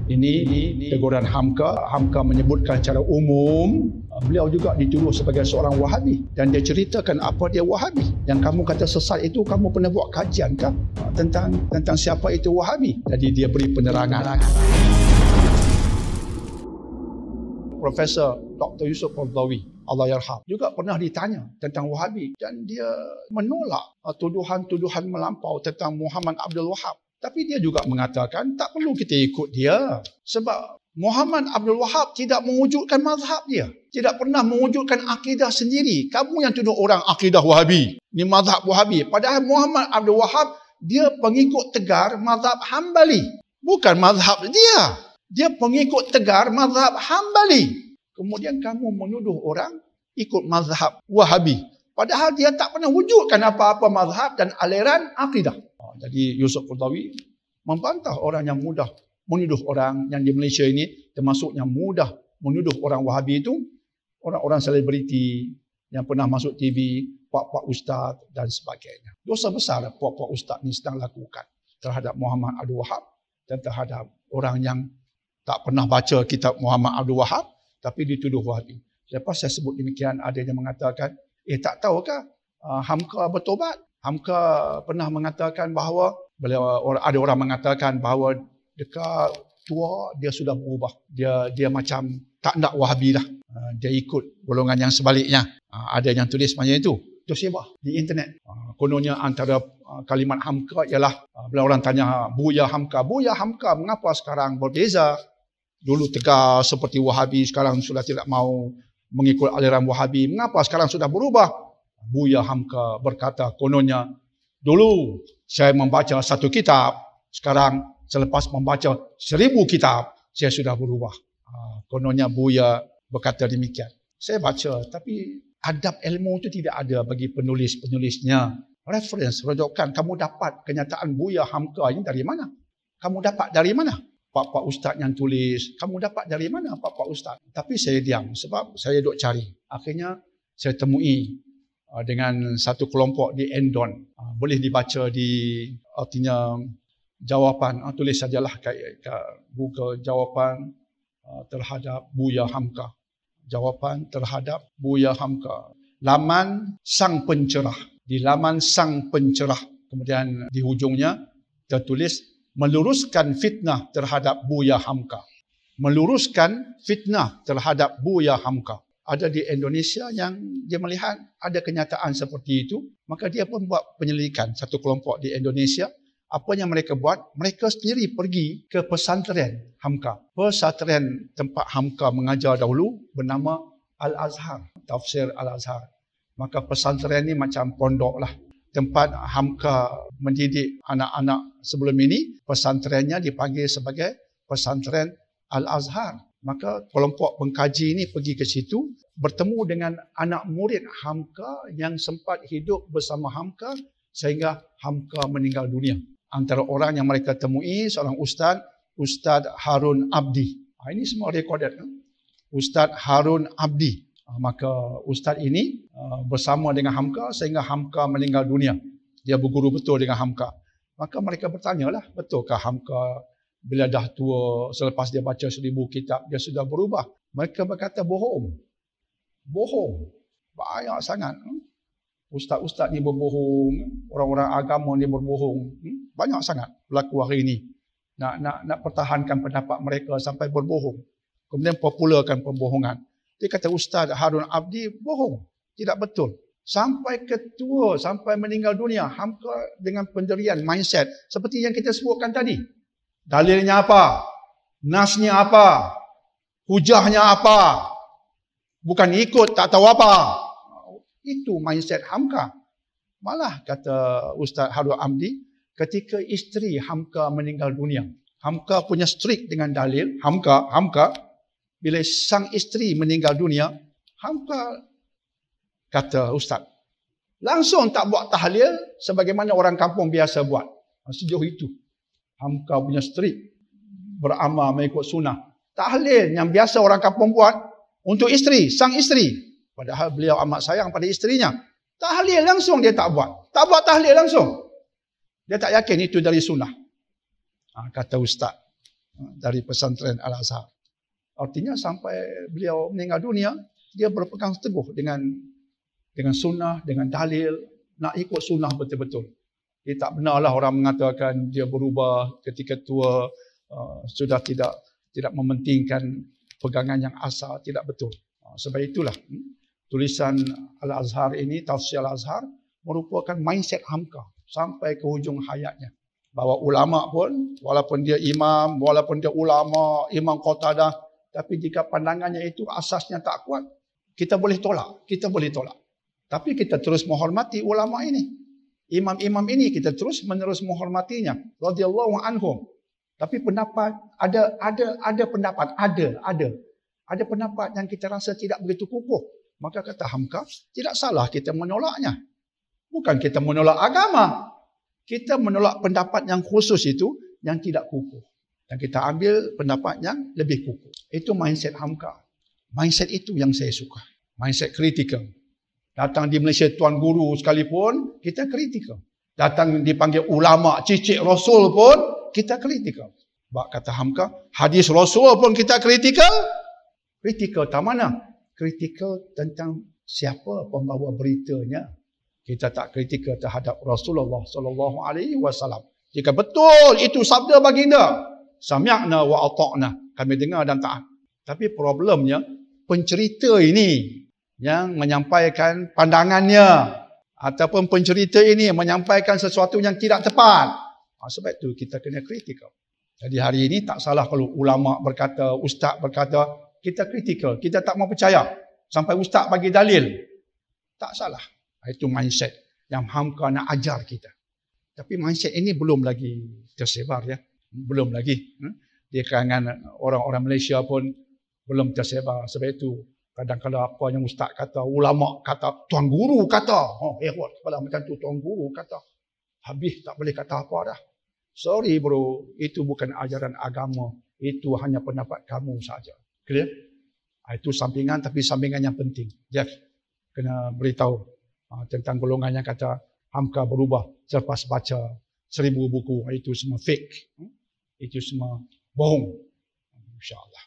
Ini teguran Hamka. Hamka menyebutkan secara umum beliau juga dituduh sebagai seorang Wahabi dan dia ceritakan apa dia Wahabi. Yang kamu kata sesat itu, kamu pernah buat kajian kah tentang siapa itu Wahabi? Jadi dia beri penerangan. Profesor Dr. Yusuf Qaradawi, Allah yarham, juga pernah ditanya tentang Wahabi dan dia menolak tuduhan-tuduhan melampau tentang Muhammad Abdul Wahab. Tapi dia juga mengatakan tak perlu kita ikut dia sebab Muhammad Abdul Wahab tidak mewujudkan mazhab dia. Tidak pernah mewujudkan akidah sendiri. Kamu yang tuduh orang akidah Wahabi, ni mazhab Wahabi. Padahal Muhammad Abdul Wahab dia pengikut tegar mazhab Hambali. Bukan mazhab dia. Dia pengikut tegar mazhab Hambali. Kemudian kamu menuduh orang ikut mazhab Wahabi. Padahal dia tak pernah wujudkan apa-apa mazhab dan aliran akidah. Jadi Yusuf Qaradawi membantah orang yang mudah menuduh orang yang di Malaysia ini, termasuk yang mudah menuduh orang Wahabi itu, orang-orang selebriti yang pernah masuk TV, puak-puak ustaz dan sebagainya. Dosa besar puak-puak ustaz ni sedang lakukan terhadap Muhammad Abdul Wahab dan terhadap orang yang tak pernah baca kitab Muhammad Abdul Wahab tapi dituduh Wahabi. Lepas saya sebut demikian, ada yang mengatakan, tak tahukah Hamka bertobat? Hamka pernah mengatakan bahawa ada orang mengatakan bahawa dekat tua dia sudah berubah. Dia macam tak nak Wahabi dah. Dia ikut golongan yang sebaliknya. Ada yang tulis macam itu. Tersebar di internet. Kononnya antara kalimat Hamka ialah bila orang tanya Buya Hamka, mengapa sekarang berbeza? Dulu tegar seperti Wahabi, sekarang sudah tidak mau mengikut aliran Wahabi. Mengapa sekarang sudah berubah? Buya Hamka berkata, kononnya dulu saya membaca satu kitab, sekarang selepas membaca 1000 kitab, saya sudah berubah. Kononnya Buya berkata demikian. Saya baca, tapi adab ilmu itu tidak ada bagi penulis-penulisnya. Reference, rujukan, kamu dapat kenyataan Buya Hamka ini dari mana? Kamu dapat dari mana? Pak-pak ustaz yang tulis, kamu dapat dari mana pak-pak ustaz? Tapi saya diam sebab saya duk cari. Akhirnya saya temui dengan satu kelompok di Endon. Boleh dibaca di artinya jawapan. Tulis sajalah kat Google jawapan terhadap Buya Hamka. Jawapan terhadap Buya Hamka. Laman Sang Pencerah. Di laman Sang Pencerah. Kemudian di hujungnya tertulis meluruskan fitnah terhadap Buya Hamka. Meluruskan fitnah terhadap Buya Hamka. Ada di Indonesia yang dia melihat ada kenyataan seperti itu, maka dia pun buat penyelidikan. Satu kelompok di Indonesia, apa yang mereka buat? Mereka sendiri pergi ke pesantren Hamka. Pesantren tempat Hamka mengajar dahulu bernama Al-Azhar, Tafsir Al-Azhar. Maka pesantren ni macam pondok lah. Tempat Hamka mendidik anak-anak sebelum ini, pesantrennya dipanggil sebagai pesantren Al-Azhar. Maka kelompok pengkaji ini pergi ke situ, bertemu dengan anak murid Hamka yang sempat hidup bersama Hamka sehingga Hamka meninggal dunia. Antara orang yang mereka temui seorang Ustaz Harun Abdi. Ini semua recorded. Ustaz Harun Abdi. Maka Ustaz ini bersama dengan Hamka sehingga Hamka meninggal dunia. Dia berguru betul dengan Hamka. Maka mereka bertanyalah, betulkah Hamka bila dah tua, selepas dia baca 1000 kitab, dia sudah berubah? Mereka berkata bohong. Bohong. Banyak sangat. Ustaz-ustaz ni berbohong. Orang-orang agama ni berbohong. Banyak sangat berlaku hari ini. Nak pertahankan pendapat mereka sampai berbohong. Kemudian popularkan pembohongan. Dia kata Ustaz Harun Abdi bohong. Tidak betul. Sampai ketua, sampai meninggal dunia, Hamka dengan pendirian mindset seperti yang kita sebutkan tadi. Dalilnya apa? Nasnya apa? Hujahnya apa? Bukan ikut tak tahu apa. Itu mindset Hamka. Malah kata Ustaz Harun Abdi, ketika isteri Hamka meninggal dunia, Hamka punya strict dengan dalil. Hamka bila sang isteri meninggal dunia, Hamka kata Ustaz, langsung tak buat tahlil sebagaimana orang kampung biasa buat. Sejauh itu Hamka punya strict, beramal mengikut sunnah. Tahlil yang biasa orang kampung buat untuk isteri, sang isteri. Padahal beliau amat sayang pada isterinya. Tahlil langsung dia tak buat. Tak buat tahlil langsung. Dia tak yakin itu dari sunnah. Kata Ustaz, dari pesantren Al-Azhar. Artinya sampai beliau meninggal dunia, dia berpegang teguh dengan sunnah, dengan dalil, nak ikut sunnah betul-betul. Dia tak benarlah orang mengatakan dia berubah ketika tua, sudah tidak mementingkan pegangan yang asal, tidak betul. Sebab itulah tulisan Al-Azhar ini, Tafsir Al-Azhar, merupakan mindset Hamka sampai ke hujung hayatnya. Bahawa ulama pun, walaupun dia imam, walaupun dia ulama, Imam Qatadah, tapi jika pandangannya itu asasnya tak kuat, kita boleh tolak. Tapi kita terus menghormati ulama ini. Imam-imam ini kita terus menerus menghormatinya. Radhiyallahu anhum. Tapi pendapat, ada pendapat, ada pendapat yang kita rasa tidak begitu kukuh. Maka kata Hamka, tidak salah kita menolaknya. Bukan kita menolak agama. Kita menolak pendapat yang khusus itu yang tidak kukuh. Dan kita ambil pendapat yang lebih kukuh. Itu mindset Hamka. Mindset itu yang saya suka. Mindset kritikal. Datang di Malaysia tuan guru sekalipun, kita kritikal. Datang dipanggil ulama, cicik Rasul pun, kita kritikal. Sebab kata Hamka, hadis Rasul pun kita kritikal. Kritikal tak mana? Kritikal tentang siapa pembawa beritanya. Kita tak kritikal terhadap Rasulullah sallallahu alaihi wasallam. Jika betul itu sabda baginda, sami'na wa ata'na, kami dengar dan taat. Tapi problemnya pencerita ini yang menyampaikan pandangannya ataupun pencerita ini menyampaikan sesuatu yang tidak tepat. Sebab itu kita kena kritikal. Jadi hari ini tak salah kalau ulama berkata, ustaz berkata, kita kritikal, kita tak mau percaya sampai ustaz bagi dalil. Tak salah. Itu mindset yang Hamka nak ajar kita. Tapi mindset ini belum lagi tersebar ya. Belum lagi. Di kalangan orang-orang Malaysia pun belum tersebar. Sebab itu kadang-kadang apa yang ustaz kata, ulama kata, tuan guru kata. Hebat kepala macam tu, tuan guru kata. Habis tak boleh kata apa dah. Sorry bro, itu bukan ajaran agama. Itu hanya pendapat kamu saja. Clear? Itu sampingan, tapi sampingan yang penting. Jeff, kena beritahu tentang golongan yang kata Hamka berubah selepas baca 1000 buku. Itu semua fake. Itu semua bohong. InsyaAllah.